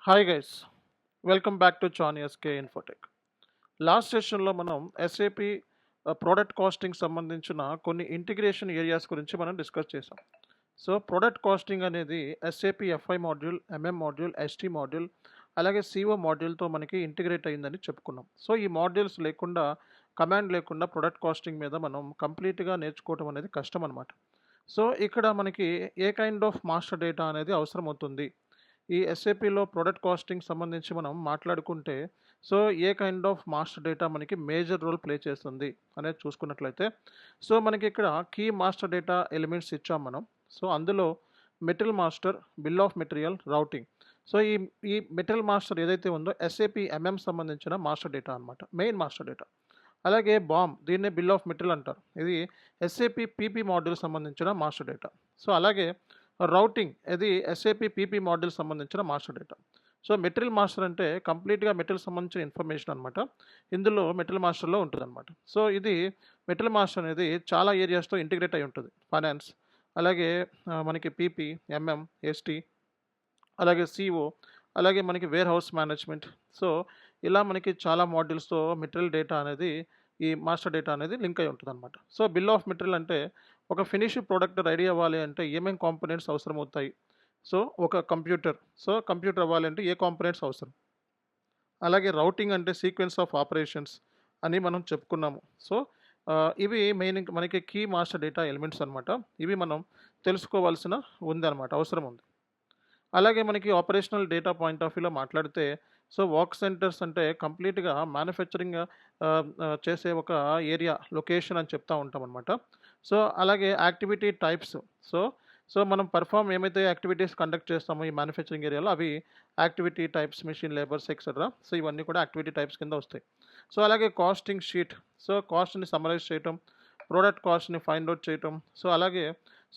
Hi guys, welcome back to చానియస్కే infotech. Last సెషన్లో మనం ఎస్ఏపి ప్రోడక్ట్ కాస్టింగ్ సంబంధించిన కొన్ని ఇంటిగ్రేషన్ ఏరియాస్ గురించి మనం డిస్కస్ చేసాం. సో ప్రోడక్ట్ కాస్టింగ్ అనేది SAP FI module, MM module, ST module, అలాగే సిఓ మాడ్యూల్తో మనకి ఇంటిగ్రేట్ అయిందని చెప్పుకున్నాం. సో ఈ మాడ్యూల్స్ లేకుండా, కమాండ్ లేకుండా ప్రొడక్ట్ కాస్టింగ్ మీద మనం కంప్లీట్గా నేర్చుకోవడం అనేది కష్టం అనమాట. సో ఇక్కడ మనకి ఏ కైండ్ ఆఫ్ మాస్టర్ డేటా అనేది అవసరం అవుతుంది. ఈ ఎస్ఏపిలో ప్రొడక్ట్ కాస్టింగ్ సంబంధించి మనం మాట్లాడుకుంటే, so A kind of master data మనకి మేజర్ రోల్ ప్లే చేస్తుంది అనేది చూసుకున్నట్లయితే, సో మనకి ఇక్కడ కీ మాస్టర్ డేటా ఎలిమెంట్స్ ఇచ్చాం మనం. సో అందులో material master, bill of material, routing. So ఈ ఈ మెటీరియల్ మాస్టర్ ఏదైతే ఉందో ఎస్ఏపి ఎంఎం సంబంధించిన మాస్టర్ డేటా అనమాట, మెయిన్ మాస్టర్ డేటా. అలాగే బామ్, దీన్నే బిల్ ఆఫ్ మెటీరియల్ అంటారు. ఇది ఎస్ఏపి పీపీ మాడ్యూల్ సంబంధించిన మాస్టర్ డేటా. సో అలాగే రౌటింగ్, ఇది ఎస్ఏపి పీపీ మాడ్యూల్ సంబంధించిన master data. So material master అంటే కంప్లీట్గా మెటీరియల్ సంబంధించిన ఇన్ఫర్మేషన్ అనమాట. ఇందులో మెటీరియల్ మాస్టర్లో ఉంటుంది అనమాట. సో ఇది మెటీరియల్ మాస్టర్ అనేది చాలా ఏరియాస్తో ఇంటిగ్రేట్ అయి ఉంటుంది. ఫైనాన్స్, అలాగే మనకి పీపీ, ఎంఎం, ఎస్టీ, అలాగే సిఓ, అలాగే మనకి వేర్ హౌస్ మేనేజ్మెంట్. సో ఇలా మనకి చాలా మాడ్యూల్స్తో మెటీరియల్ డేటా అనేది, ఈ మాస్టర్ డేటా అనేది లింక్ అయి ఉంటుంది అనమాట. సో బిల్ ఆఫ్ మెటీరియల్ అంటే ఒక ఫినిష్ ప్రోడక్ట్ రెడీ అవ్వాలి అంటే ఏమేమి కాంపోనెంట్స్ అవసరం అవుతాయి. సో ఒక కంప్యూటర్, సో కంప్యూటర్ అవ్వాలి అంటే ఏ కాంపోనెంట్స్ అవసరం. అలాగే రౌటింగ్ అంటే సీక్వెన్స్ ఆఫ్ ఆపరేషన్స్ అని మనం చెప్పుకున్నాము. సో ఇవి మెయిన్ మనకి కీ మాస్టర్ డేటా ఎలిమెంట్స్ అనమాట. ఇవి మనం తెలుసుకోవాల్సిన ఉందన్నమాట, అవసరం ఉంది. అలాగే మనకి ఆపరేషనల్ డేటా పాయింట్ ఆఫ్ వ్యూలో మాట్లాడితే, సో వర్క్ సెంటర్స్ అంటే కంప్లీట్గా మ్యానుఫ్యాక్చరింగ్ చేసే ఒక ఏరియా, లొకేషన్ అని చెప్తా ఉంటాం అనమాట. సో అలాగే యాక్టివిటీ టైప్స్. సో సో మనం పర్ఫామ్ ఏమైతే యాక్టివిటీస్ కండక్ట్ చేస్తామో ఈ మ్యానుఫ్యాక్చరింగ్ ఏరియాలో, అవి activity types, machine labours etcetera. So ఇవన్నీ కూడా యాక్టివిటీ టైప్స్ కింద వస్తాయి. సో అలాగే కాస్టింగ్ షీట్, సో కాస్ట్ని సమరైజ్ చేయటం, ప్రోడక్ట్ కాస్ట్ని ఫైండ్ అవుట్ చేయటం. సో అలాగే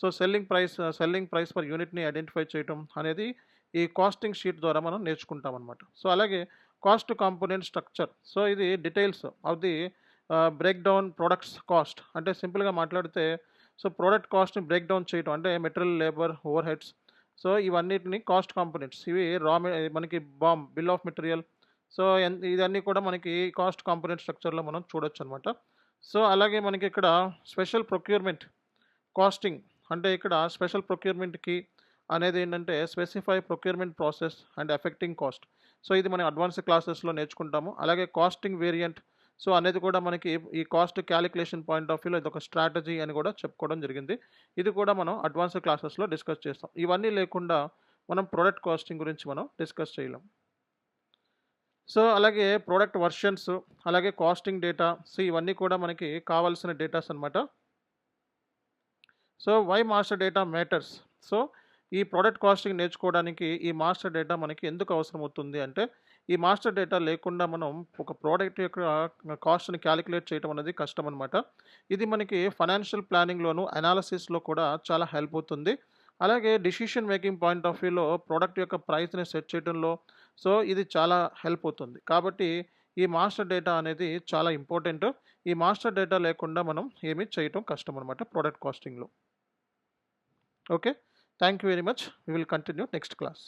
సో సెల్లింగ్ ప్రైస్ పర్ యూనిట్ని ఐడెంటిఫై చేయటం అనేది ఈ కాస్టింగ్ షీట్ ద్వారా మనం నేర్చుకుంటాం అనమాట. సో అలాగే కాస్ట్ కాంపోనెంట్ స్ట్రక్చర్. సో ఇది details of the break down products cost. అంటే సింపుల్గా మాట్లాడితే, సో ప్రోడక్ట్ కాస్ట్ని బ్రేక్ డౌన్ చేయటం అంటే material, labour, over heads. So ఇవన్నిటిని కాస్ట్ కాంపోనెంట్స్. ఇవి మనకి balm, bill of material. So ఇదన్నీ కూడా మనకి కాస్ట్ కాంపోనెంట్ స్ట్రక్చర్లో మనం చూడొచ్చు అనమాట. సో అలాగే మనకి ఇక్కడ స్పెషల్ ప్రొక్యూర్మెంట్ కాస్టింగ్ అంటే ఇక్కడ స్పెషల్ ప్రొక్యూర్మెంట్కి అనేది ఏంటంటే specify procurement process and effecting cost. So ఇది మనం అడ్వాన్స్డ్ క్లాసెస్లో నేర్చుకుంటాము. అలాగే కాస్టింగ్ వేరియంట్, సో అనేది కూడా మనకి ఈ కాస్ట్ క్యాలిక్యులేషన్ పాయింట్ ఆఫ్ వ్యూలో ఇది ఒక స్ట్రాటజీ అని కూడా చెప్పుకోవడం జరిగింది. ఇది కూడా మనం అడ్వాన్స్డ్ క్లాసెస్లో డిస్కస్ చేస్తాం. ఇవన్నీ లేకుండా మనం ప్రోడక్ట్ కాస్టింగ్ గురించి మనం డిస్కస్ చేయలేం. సో అలాగే ప్రోడక్ట్ వర్షన్స్, అలాగే కాస్టింగ్ డేటా. సో ఇవన్నీ కూడా మనకి కావాల్సిన డేటాస్ అనమాట. So why master data matters. So ఈ ప్రోడక్ట్ కాస్టింగ్ నేర్చుకోవడానికి ఈ మాస్టర్ డేటా మనకి ఎందుకు అవసరం అవుతుంది అంటే, ఈ మాస్టర్ డేటా లేకుండా మనం ఒక ప్రోడక్ట్ యొక్క కాస్ట్ని క్యాలిక్యులేట్ చేయడం అనేది కష్టం అనమాట. ఇది మనకి ఫైనాన్షియల్ ప్లానింగ్లోను, అనాలిసిస్లో కూడా చాలా హెల్ప్ అవుతుంది. అలాగే డిసిషన్ మేకింగ్ పాయింట్ ఆఫ్ వ్యూలో ప్రోడక్ట్ యొక్క ప్రైస్ని సెట్ చేయడంలో, సో ఇది చాలా హెల్ప్ అవుతుంది. కాబట్టి ఈ మాస్టర్ డేటా అనేది చాలా ఇంపార్టెంట్. ఈ మాస్టర్ డేటా లేకుండా మనం ఏమీ చేయటం కష్టం అనమాట product కాస్టింగ్లో. Okay, thank you very much. We will continue next class.